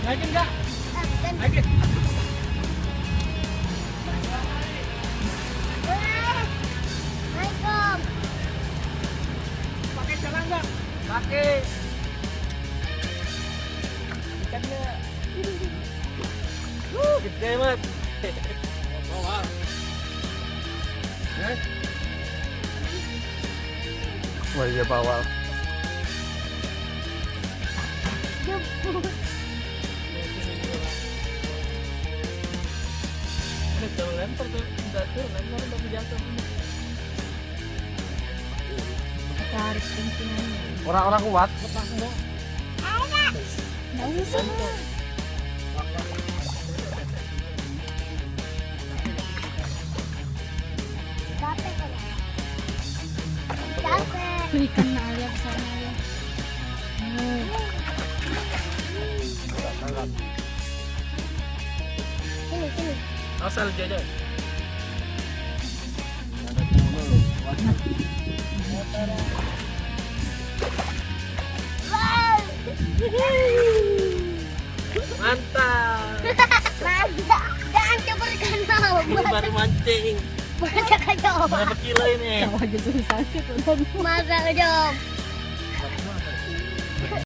Naikin nggak? Naikin. Assalamualaikum. Pakai jalan nggak? Pakai. Ikannya. Gede mas. Wow. Wah iya bawal. Jemput. Jangan lempar tuh, enggak tuh, lempar tapi jatuh. Tarik pencingannya. Orang-orang kuat. Lepas enggak? Nggak usah. Capek kan? Capek. Ikan na alia sana ya. Sini. Asal jajan. Wow. Mantap. Jangan coba kanal. Ini baru mancing. Masa kejom. Berapa kilo ini? Masa kejom.